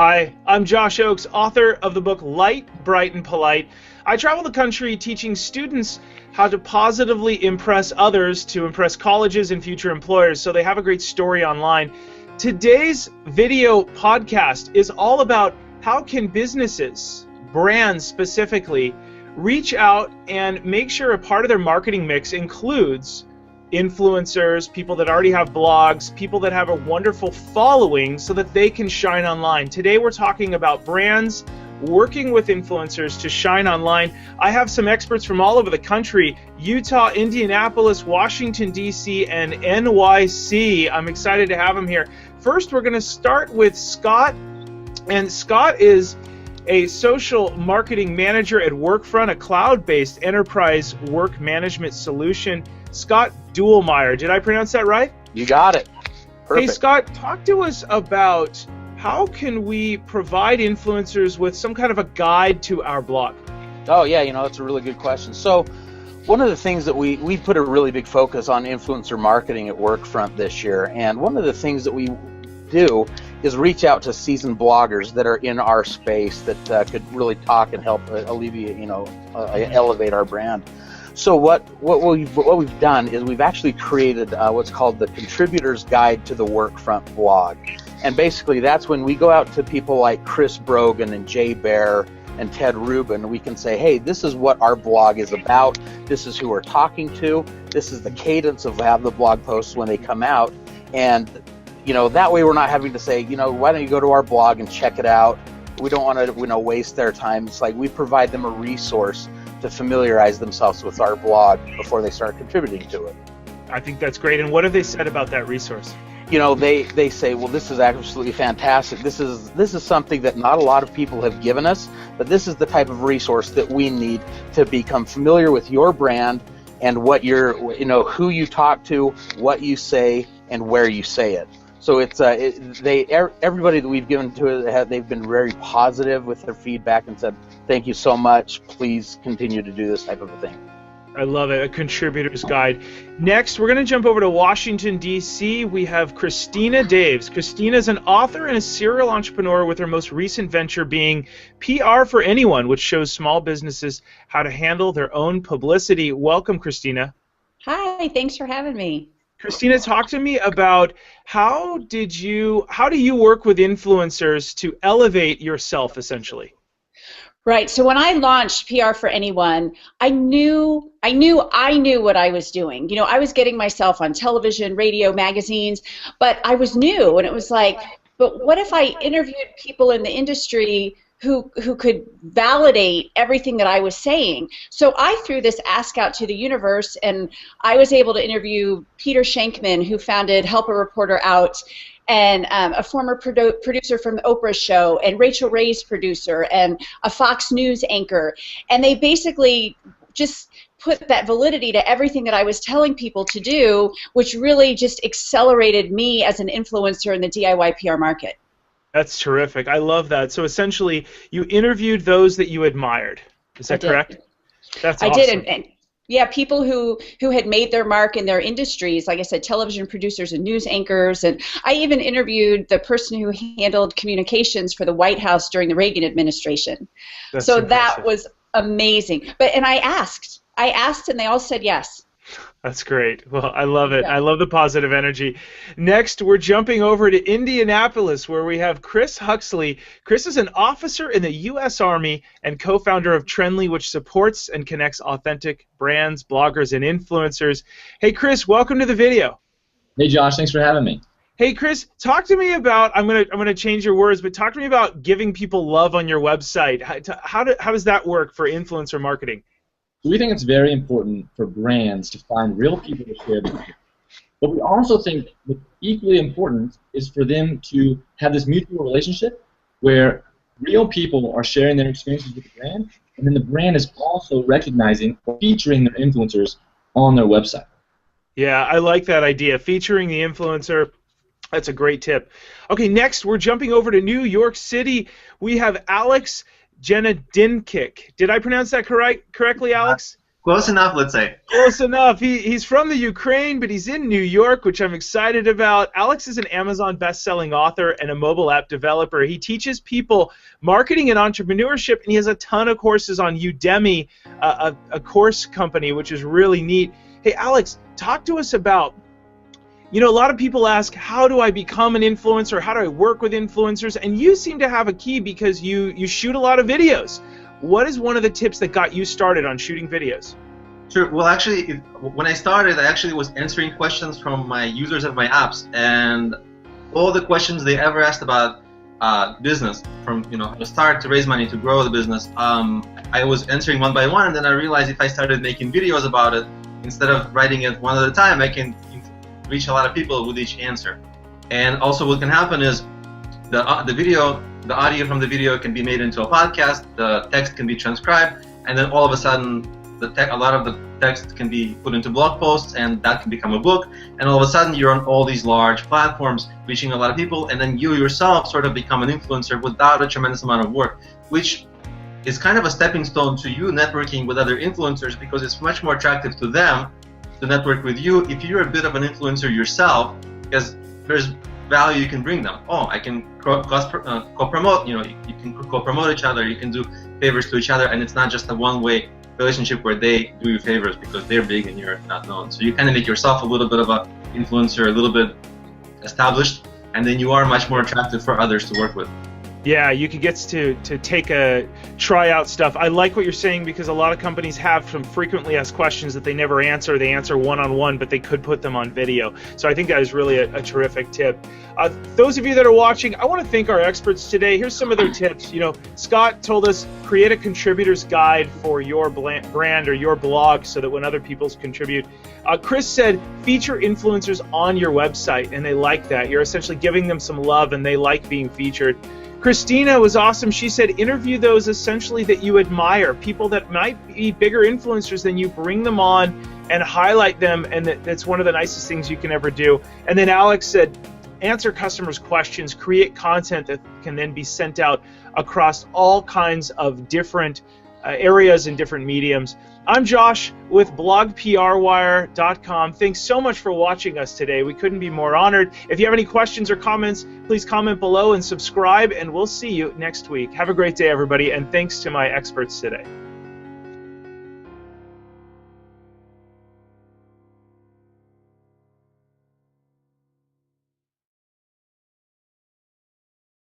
Hi, I'm Josh Oakes, author of the book Light, Bright, and Polite. I travel the country teaching students how to positively impress others to impress colleges and future employers so they have a great story online. Today's video podcast is all about how can businesses, brands specifically, reach out and make sure a part of their marketing mix includes influencers, people that already have blogs, people that have a wonderful following so that they can shine online. Today we're talking about brands working with influencers to shine online. I have some experts from all over the country: Utah, Indianapolis, Washington, D.C., and NYC. I'm excited to have them here. First, we're going to start with Scott. And Scott is a social marketing manager at Workfront, a cloud-based enterprise work management solution. Scott Duelmeyer, did I pronounce that right? You got it. Perfect. Hey Scott, talk to us about how can we provide influencers with some kind of a guide to our blog? Oh yeah, that's a really good question. So one of the things that we put a really big focus on influencer marketing at Workfront this year, and one of the things that we do is reach out to seasoned bloggers that are in our space that could really talk and help alleviate, elevate our brand. So what we've done is we've actually created what's called the Contributor's Guide to the Workfront blog. And basically that's when we go out to people like Chris Brogan and Jay Baer and Ted Rubin. We can say, hey, this is what our blog is about. This is who we're talking to. This is the cadence of how the blog posts when they come out. And that way we're not having to say, why don't you go to our blog and check it out. We don't want to waste their time. It's like we provide them a resource to familiarize themselves with our blog before they start contributing to it. I think that's great. And what have they said about that resource? They say, well, this is absolutely fantastic. This is something that not a lot of people have given us, but this is the type of resource that we need to become familiar with your brand and what who you talk to, what you say, and where you say it. So it's everybody that we've given to it, they've been very positive with their feedback and said, thank you so much. Please continue to do this type of a thing. I love it, a contributor's guide. Next, we're going to jump over to Washington, D.C. We have Christina Daves. Christina is an author and a serial entrepreneur, with her most recent venture being PR for Anyone, which shows small businesses how to handle their own publicity. Welcome, Christina. Hi, thanks for having me. Christina, talk to me about how do you work with influencers to elevate yourself, essentially? Right. So when I launched PR for Anyone, I knew what I was doing. I was getting myself on television, radio, magazines, but I was new, and it was like, but what if I interviewed people in the industry who could validate everything that I was saying? So I threw this ask out to the universe, and I was able to interview Peter Shankman, who founded Help a Reporter Out, and a former producer from the Oprah show, and Rachel Ray's producer, and a Fox News anchor. And they basically just put that validity to everything that I was telling people to do, which really just accelerated me as an influencer in the DIY PR market. That's terrific. I love that. So essentially, you interviewed those that you admired. Is that correct? That's awesome. I did, and yeah, people who had made their mark in their industries, like I said, television producers and news anchors, and I even interviewed the person who handled communications for the White House during the Reagan administration. That's so impressive. That was amazing. And I asked, and they all said yes. That's great. Well, I love it. Yeah. I love the positive energy. Next, we're jumping over to Indianapolis, where we have Chris Huxley. Chris is an officer in the U.S. Army and co-founder of Trendly, which supports and connects authentic brands, bloggers, and influencers. Hey, Chris, welcome to the video. Hey, Josh. Thanks for having me. Hey, Chris, talk to me about, I'm gonna change your words, but talk to me about giving people love on your website. How does that work for influencer marketing? We think it's very important for brands to find real people to share them with. But we also think that equally important is for them to have this mutual relationship where real people are sharing their experiences with the brand, and then the brand is also recognizing or featuring their influencers on their website. Yeah, I like that idea, featuring the influencer. That's a great tip. Okay, next we're jumping over to New York City. We have Alex Jenadinkik. Did I pronounce that correctly, Alex? Close enough, let's say. Close enough. He's from the Ukraine, but he's in New York, which I'm excited about. Alex is an Amazon best-selling author and a mobile app developer. He teaches people marketing and entrepreneurship, and he has a ton of courses on Udemy, a course company, which is really neat. Hey, Alex, talk to us about, a lot of people ask, how do I become an influencer? How do I work with influencers? And you seem to have a key because you shoot a lot of videos. What is one of the tips that got you started on shooting videos? Sure. Well, actually, when I started, I actually was answering questions from my users of my apps, and all the questions they ever asked about business, from how to start, to raise money, to grow the business, I was answering one by one, and then I realized if I started making videos about it, instead of writing it one at a time, I can reach a lot of people with each answer. And also, what can happen is the audio from the video can be made into a podcast, the text can be transcribed, and then all of a sudden a lot of the text can be put into blog posts, and that can become a book, and all of a sudden you're on all these large platforms reaching a lot of people, and then you yourself sort of become an influencer without a tremendous amount of work, which is kind of a stepping stone to you networking with other influencers, because it's much more attractive to them to network with you if you're a bit of an influencer yourself, because there's value you can bring them. Oh, I can co-promote, you can co-promote each other, you can do favors to each other, and it's not just a one-way relationship where they do you favors because they're big and you're not known. So you kind of make yourself a little bit of an influencer, a little bit established, and then you are much more attractive for others to work with. Yeah, you could get to try out stuff. I like what you're saying, because a lot of companies have some frequently asked questions that they never answer. They answer one-on-one, but they could put them on video. So I think that is really a terrific tip. Those of you that are watching, I want to thank our experts today. Here's some of their tips. Scott told us, create a contributor's guide for your brand or your blog so that when other people contribute. Chris said, feature influencers on your website, and they like that. You're essentially giving them some love, and they like being featured. Christina was awesome. She said, interview those essentially that you admire, people that might be bigger influencers than you, bring them on and highlight them, and that's one of the nicest things you can ever do. And then Alex said, answer customers' questions, create content that can then be sent out across all kinds of different areas and different mediums. I'm Josh with blogprwire.com. Thanks so much for watching us today. We couldn't be more honored. If you have any questions or comments, please comment below and subscribe, and we'll see you next week. Have a great day, everybody, and thanks to my experts today.